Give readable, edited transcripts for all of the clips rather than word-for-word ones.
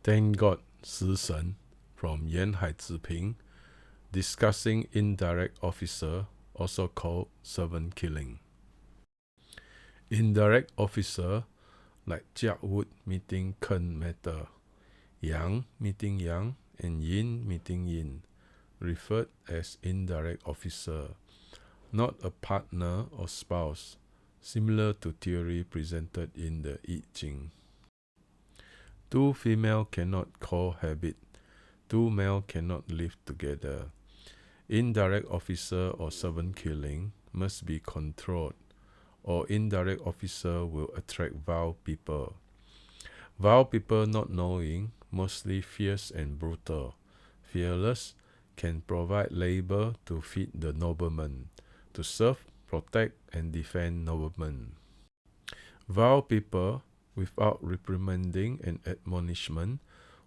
Thank God, 食神 from 渊海子平 discussing indirect officer, also called servant killing. Indirect officer, like Jia Wood meeting Ken matter, Yang meeting Yang, and Yin meeting Yin, referred as indirect officer, not a partner or spouse, similar to theory presented in the I Ching. Two female cannot cohabit. Two male cannot live together. Indirect officer or servant killing must be controlled, or indirect officer will attract vile people. Vile people not knowing, mostly fierce and brutal, fearless, can provide labor to feed the nobleman, to serve, protect, and defend noblemen. Vile people, without reprimanding and admonishment,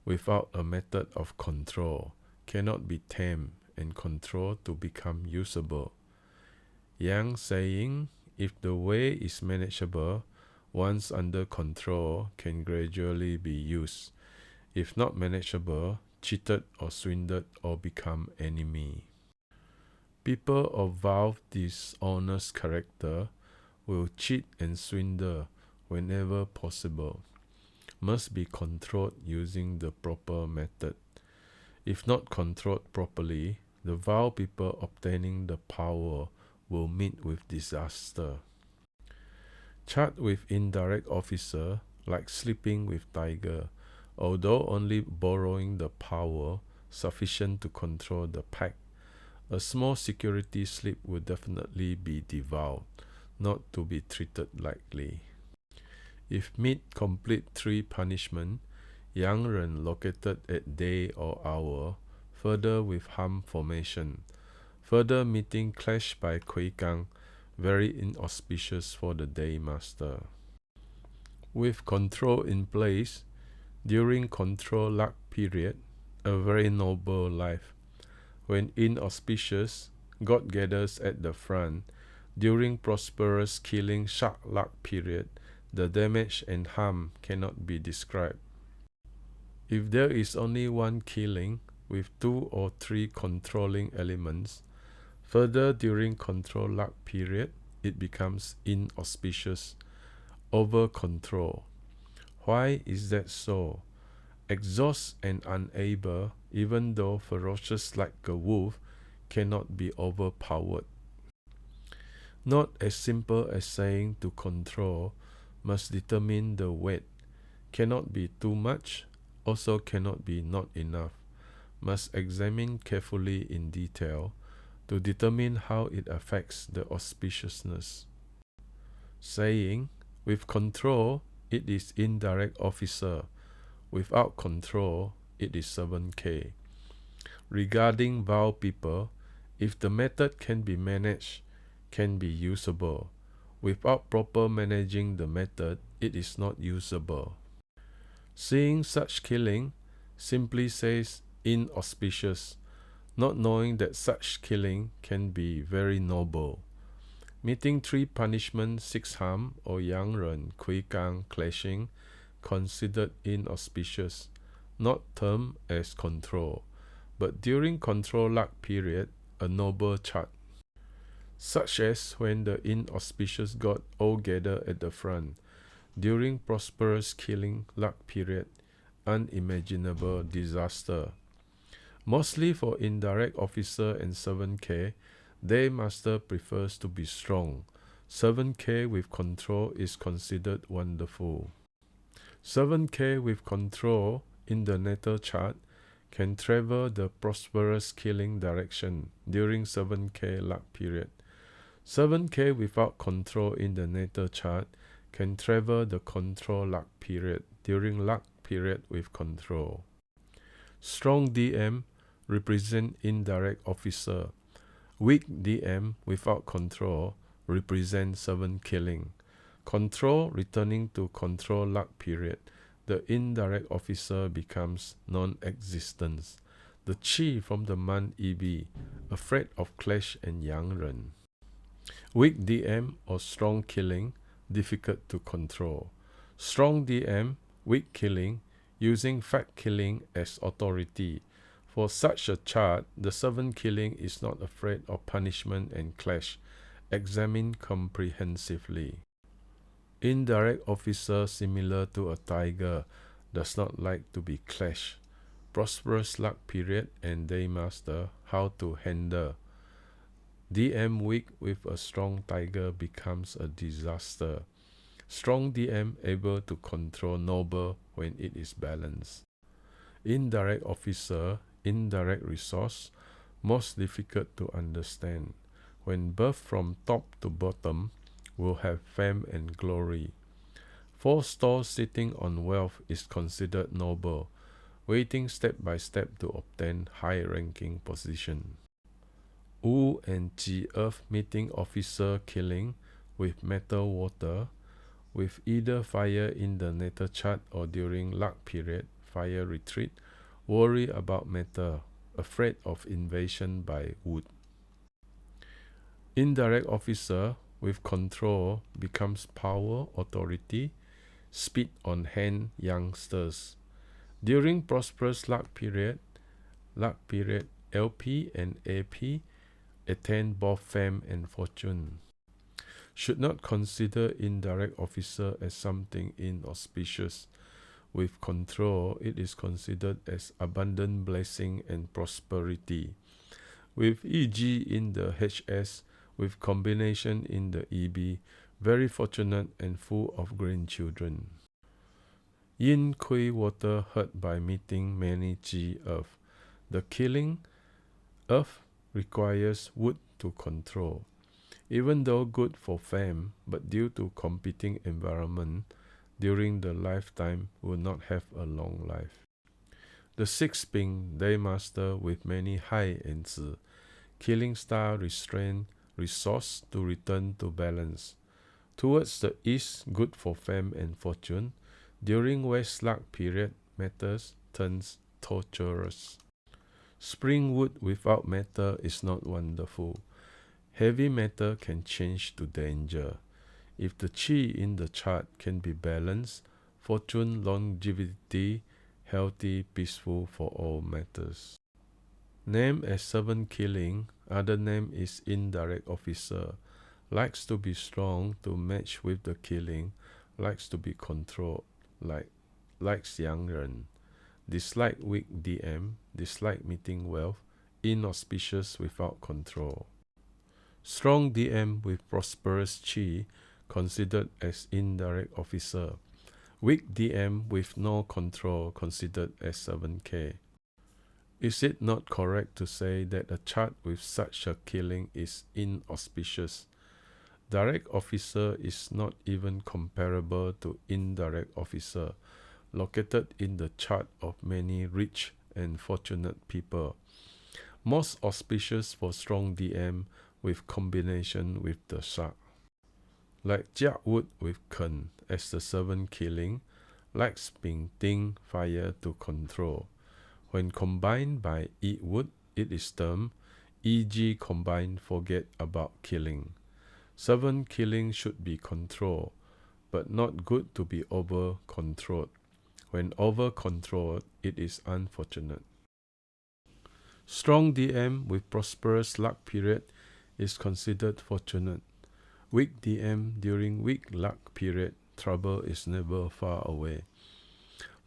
without a method of control, cannot be tamed and controlled to become usable. Yang saying, if the way is manageable, once under control can gradually be used. If not manageable, cheated or swindled or become enemy. People of vile, dishonest character will cheat and swindle whenever possible, must be controlled using the proper method. If not controlled properly, the vile people obtaining the power will meet with disaster. Chat with indirect officer, like sleeping with tiger, although only borrowing the power sufficient to control the pack, a small security slip will definitely be devoured, not to be treated lightly. If meet complete 3 punishment, Yang Ren located at day or hour, further with harm formation, further meeting clash by Kui Gang, very inauspicious for the day master. With control in place, during control luck period, a very noble life. When inauspicious, God gathers at the front. During prosperous killing shark luck period, the damage and harm cannot be described. If there is only one killing with 2 or 3 controlling elements, further during control luck period, it becomes inauspicious, over control. Why is that so? Exhaust and unable, even though ferocious like a wolf, cannot be overpowered. Not as simple as saying to control, must determine the weight, cannot be too much, also cannot be not enough, must examine carefully in detail to determine how it affects the auspiciousness. Saying, with control, it is indirect officer, without control, it is 7K. Regarding vile people, if the method can be managed, can be usable. Without proper managing the method, it is not usable. Seeing such killing simply says inauspicious, not knowing that such killing can be very noble. Meeting 3 punishment, 6 harm, or Yang Ren, Kui Gang clashing, considered inauspicious, not termed as control, but during control luck period, a noble chart. Such as when the inauspicious god all gather at the front, during prosperous killing luck period, unimaginable disaster. Mostly for indirect officer and 7K, day master prefers to be strong. 7K with control is considered wonderful. 7K with control in the natal chart can travel the prosperous killing direction during 7K luck period. 7K without control in the natal chart can travel the control luck period during luck period with control. Strong DM represent indirect officer. Weak DM without control represent 7 killing. Control returning to control luck period, the indirect officer becomes non-existence. The chi from the month EB, afraid of clash and Yang Ren. Weak DM or strong killing, difficult to control. Strong DM, weak killing, using fact killing as authority. For such a chart, the 7 killing is not afraid of punishment and clash. Examine comprehensively. Indirect officer, similar to a tiger, does not like to be clashed. Prosperous luck period and day master, how to handle. DM weak with a strong tiger becomes a disaster. Strong DM able to control noble when it is balanced. Indirect officer, indirect resource, most difficult to understand. When birth from top to bottom will have fame and glory. 4 stalls sitting on wealth is considered noble, waiting step by step to obtain high-ranking position. Wu and Ji Earth meeting officer killing with metal water, with either fire in the natal chart or during luck period, fire retreat, worry about metal, afraid of invasion by wood. Indirect officer with control becomes power, authority, speed on hand youngsters. During prosperous luck period, LP and AP attain both fame and fortune. Should not consider indirect officer as something inauspicious. With control, it is considered as abundant blessing and prosperity. With EG in the HS, with combination in the EB, very fortunate and full of grandchildren. Yin Kui water hurt by meeting many Ji Earth. The killing Earth requires wood to control. Even though good for fame, but due to competing environment, during the lifetime will not have a long life. The 6 Ping Day Master with many Hai and Zi, killing star restrain resource to return to balance. Towards the east, good for fame and fortune. During west luck period, matters turns torturous. Spring wood without metal is not wonderful. Heavy metal can change to danger. If the chi in the chart can be balanced, fortune, longevity, healthy, peaceful for all matters. Name as 7 killing, other name is indirect officer. Likes to be strong to match with the killing, likes to be controlled, likes young ren. Dislike weak DM, dislike meeting wealth, inauspicious without control. Strong DM with prosperous chi, considered as indirect officer. Weak DM with no control, considered as 7K. Is it not correct to say that a chart with such a killing is inauspicious? Direct officer is not even comparable to indirect officer, located in the chart of many rich and fortunate people. Most auspicious for strong DM with combination with the shark. Like Jia Wood with Ken as the 7 killing, likes Ping Ting fire to control. When combined by Yi Wood, it is termed EG combined forget about killing. 7 killing should be controlled, but not good to be over-controlled. When over-controlled, it is unfortunate. Strong DM with prosperous luck period is considered fortunate. Weak DM during weak luck period, trouble is never far away.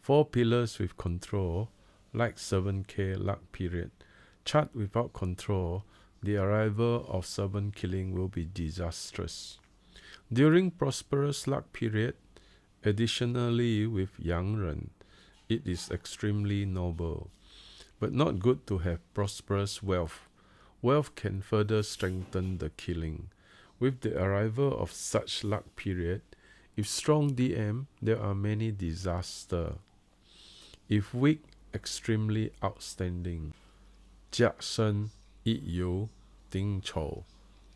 4 pillars with control, like 7K luck period. Chart without control, the arrival of 7 killing will be disastrous. During prosperous luck period, additionally with young ren, it is extremely noble, but not good to have prosperous wealth. Wealth can further strengthen the killing. With the arrival of such luck period, if strong DM, there are many disasters. If weak, extremely outstanding. 甲申、乙酉、丁丑、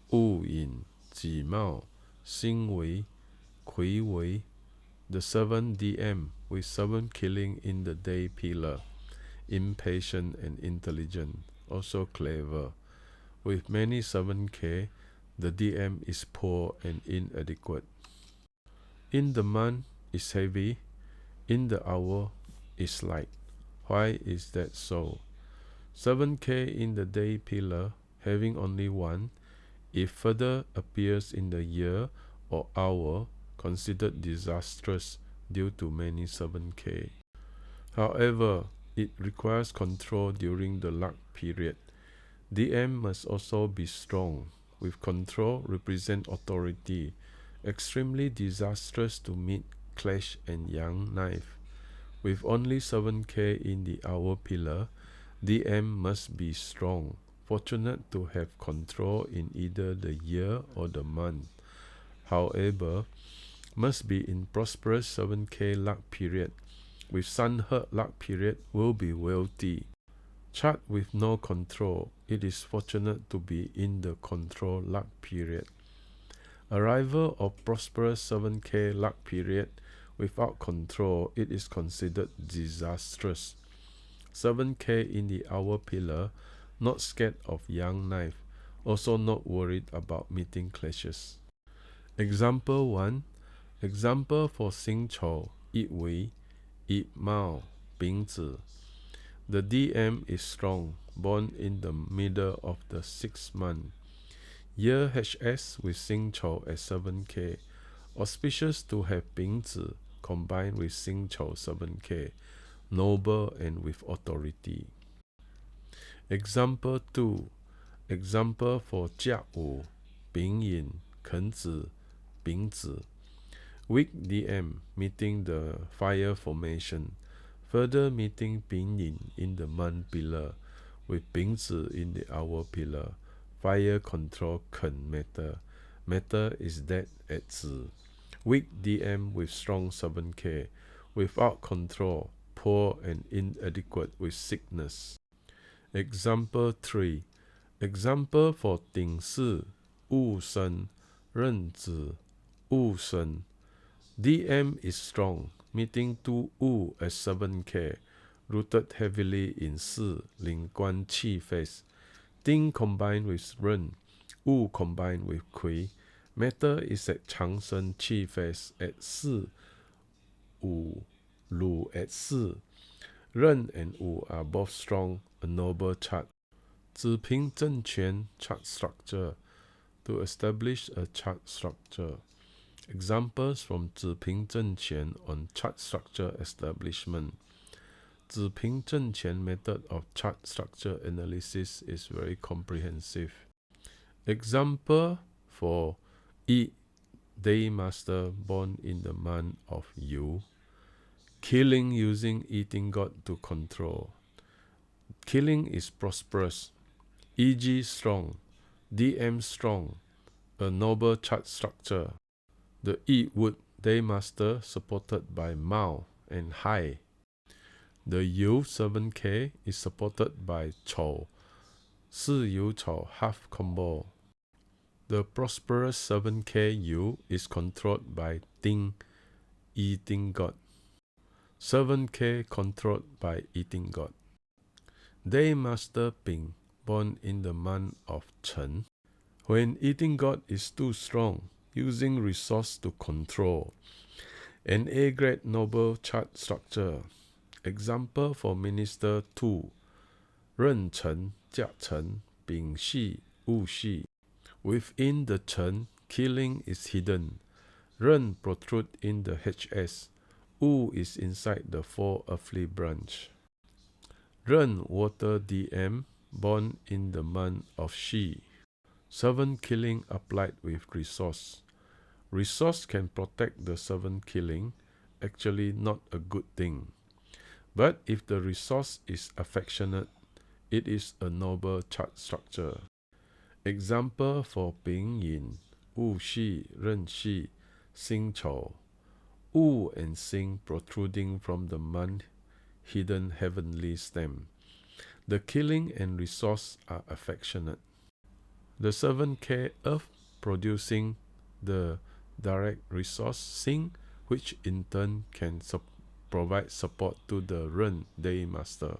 戊寅、己卯、辛未、癸未. The 7 DM with 7 killing in the day pillar. Impatient and intelligent, also clever. With many 7K, the DM is poor and inadequate. In the month is heavy, in the hour is light. Why is that so? 7K in the day pillar, having only one, if further appears in the year or hour, considered disastrous due to many 7K. However, it requires control during the luck period. DM must also be strong, with control represent authority, extremely disastrous to meet clash and yang knife. With only 7K in the hour pillar, DM must be strong, fortunate to have control in either the year or the month. However, must be in prosperous 7K luck period. With sun hurt luck period will be wealthy. Chart with no control, it is fortunate to be in the control luck period. Arrival of prosperous 7K luck period without control, it is considered disastrous. 7K in the hour pillar, not scared of yang knife, also not worried about meeting clashes. Example 1. Example for 辛丑, 一为, 一卯, 丙子. The DM is strong, born in the middle of the 6th month. Year HS with 辛丑at 7K. Auspicious to have 丙子combined with 辛丑 7K. Noble and with authority. Example 2. Example for 甲午, 丙寅, 庚子, 丙子. Weak DM meeting the fire formation. Further meeting 丙寅 in the month pillar, with 丙子 in the hour pillar. Fire control 庚 matter. Matter is dead at 子. Weak DM with strong 7K. Without control, poor and inadequate with sickness. Example 3. Example for 丁巳, 戊申, 壬子, 戊申. DM is strong, meeting 2 Wu at 7K, rooted heavily in 四, 灵官气 phase. Ding combined with Ren, Wu combined with Kui. Matter is at Changsheng Qi phase at 四, Wu, Lu at 四. Ren and Wu are both strong, a noble chart. 子平政权 chart structure, to establish a chart structure. Examples from 子平政权 on chart structure establishment. 子平政权 method of chart structure analysis is very comprehensive. Example for Yi, day master born in the month of Yu. Killing using eating god to control. Killing is prosperous. EG strong. DM strong. A noble chart structure. The Yi wood day master supported by Mao and Hai. The Yu 7K is supported by Chou. 四Yu Chou half combo. The prosperous 7K Yu is controlled by Ding, eating god. 7K controlled by eating god. Day master Ping, born in the month of Chen. When eating god is too strong, using resource to control. An A-grade noble chart structure. Example for Minister 2. 壬辰, 甲辰, 丙戌, 戊戌. Within the Chen, killing is hidden. Ren protrude in the HS. Wu is inside the 4 earthly branch. Ren water DM, born in the month of Shi. 7 killing applied with resource. Resource can protect the 7 killing, actually not a good thing. But if the resource is affectionate, it is a noble chart structure. Example for Bing Yin, Wu Xi, Ren Xi, Xing Chou. Wu and Xing protruding from the month hidden heavenly stem. The killing and resource are affectionate. The 7K earth producing the direct resource Xing, which in turn can provide support to the Ren day master.